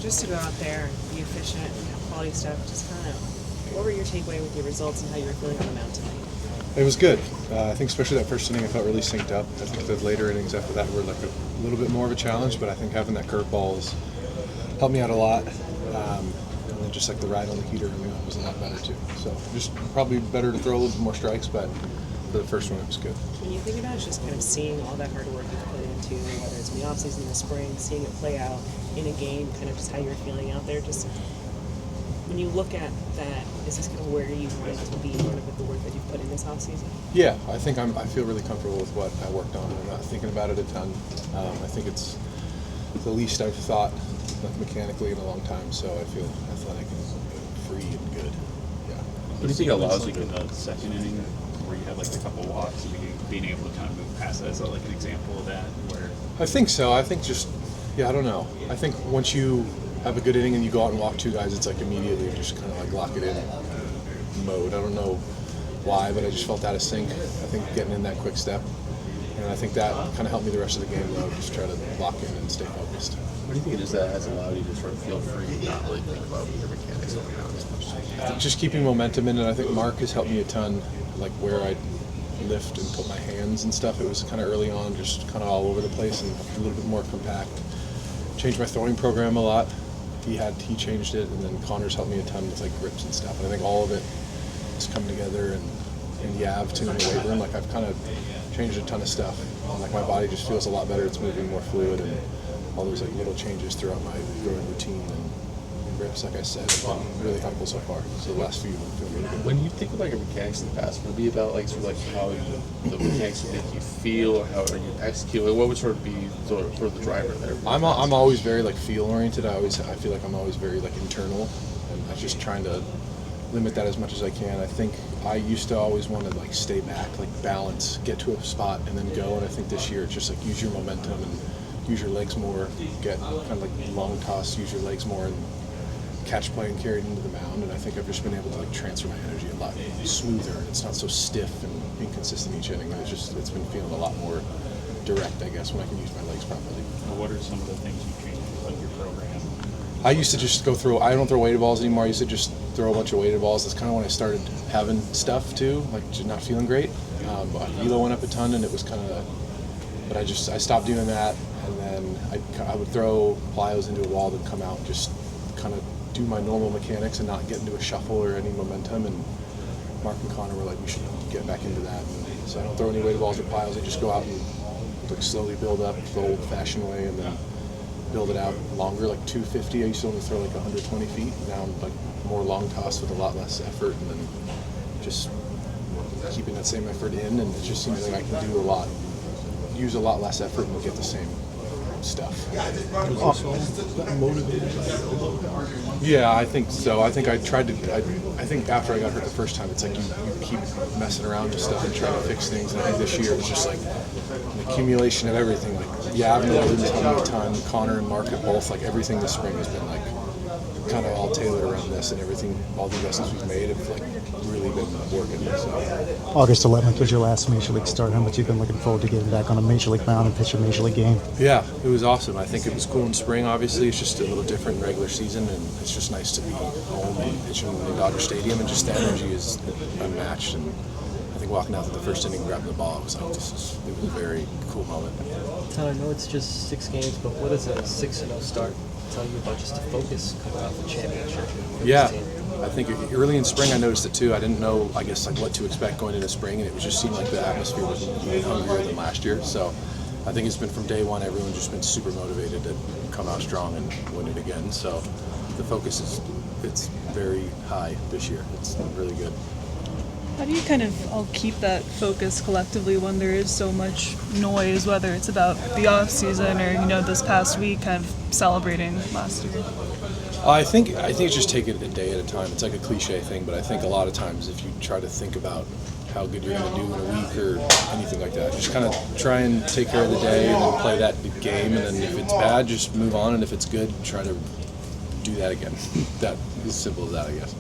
just to go out there and be efficient and have quality stuff, just kind of, what were your takeaway with your results and how you were feeling on the mound tonight? It was good. I think especially that first inning I felt really synced up. I think the later innings after that were like a little bit more of a challenge, but I think having that curveball has helped me out a lot. And then just like the ride on the heater was a lot better too. So just probably better to throw a little bit more strikes, but for the first one it was good. When you think about it, just kind of seeing all that hard work you've put into, whether it's in the offseason, in the spring, seeing it play out in a game, kind of just how you're feeling out there, just when you look at that, is this kind of where you want it to be, kind of with the work that you've put in this offseason? Yeah, I think I feel really comfortable with what I worked on. I'm not thinking about it a ton. I think it's the least I've thought like mechanically in a long time, so I feel athletic and free and good. Yeah. What do you think allows you in the second inning where you have like a couple walks and being able to kind of move past that? Is that like an example of that? Where I think so. I think just, I don't know. I think once you have a good inning and you go out and walk two guys, it's like immediately you just kind of like lock it in mode. I don't know why, but I just felt out of sync. I think getting in that quick step, and I think that kind of helped me the rest of the game though, just try to lock in and stay focused. What do you think it is that has allowed you to sort of feel free and not really think about your mechanics on the mound as much? I think just keeping momentum in it. I think Mark has helped me a ton, like where I lift and put my hands and stuff. It was kind of early on, just kind of all over the place and a little bit more compact. Changed my throwing program a lot. He changed it, and then Connor's helped me a ton with like grips and stuff. And I think all of it has come together, and Yav too in the weight room. Like I've kind of changed a ton of stuff. And, like my body just feels a lot better. It's moving more fluid, and all those like little changes throughout my growing routine and grips, like I said, have been really helpful so far. So the last few feel really good. When you think about your mechanics in the past, would it be about like sort of like how the mechanics would make you feel, or how you execute? Like, what would sort of be sort of the driver there? I'm always very like feel oriented. I feel like I'm always very like internal, and I'm just trying to limit that as much as I can. I think I used to always want to like stay back, like balance, get to a spot, and then go. And I think this year it's just like use your momentum and use your legs more, get kind of like long toss, use your legs more, and catch play and carry it into the mound. And I think I've just been able to like transfer my energy a lot smoother. It's not so stiff and inconsistent each inning. It's been feeling a lot more direct, I guess, when I can use my legs properly. well, what are some of the things you changed about your program? I used to just go through. I don't throw weighted balls anymore. I used to just throw a bunch of weighted balls. That's kind of when I started having stuff too, like just not feeling great. Velo went up a ton, and it was kind of. But I stopped doing that, and then I would throw plyos into a wall, then come out, and just kind of do my normal mechanics and not get into a shuffle or any momentum. And Mark and Connor were like, we should get back into that. And so I don't throw any weighted balls or plyos. I just go out and like slowly build up the old-fashioned way, and then build it out longer, like 250. I used to only throw like 120 feet. Now I'm like more long toss with a lot less effort, and then just keeping that same effort in. And it just seems like I can do use a lot less effort and get the same stuff. Yeah, I think so. I think I tried to. I think after I got hurt the first time, it's like you keep messing around with stuff and trying to fix things. And I think this year it was just like an accumulation of everything. Like I've been telling me a ton. Connor and Mark have both, like everything this spring has been like kind of all tailored around this, and everything, all the investments we've made have like really been working. So. August 11th was your last Major League start. How much you've been looking forward to getting back on a Major League mound and pitch a Major League game? Yeah, it was awesome. I think it was cool in spring, obviously. It's just a little different in regular season, and it's just nice to be home and pitching in Dodger Stadium, and just the energy is unmatched. And I think walking out to the first inning, grabbing the ball, it was a very cool moment. Tyler, I know it's just 6 games, but what does a 6-0 start tell you about just the focus coming off the championship? Yeah, I think early in spring I noticed it too. I didn't know, I guess, like what to expect going into spring, and it just seemed like the atmosphere was even hungrier than last year. So I think it's been from day one, everyone's just been super motivated to come out strong and win it again. So the focus it's very high this year. It's really good. How do you kind of all keep that focus collectively when there is so much noise, whether it's about the off season or this past week, kind of celebrating last year? I think it's just take it a day at a time. It's like a cliche thing, but I think a lot of times if you try to think about how good you're going to do in a week or anything like that, just kind of try and take care of the day and then play that game, and then if it's bad, just move on, and if it's good, try to do that again. That as simple as that, I guess.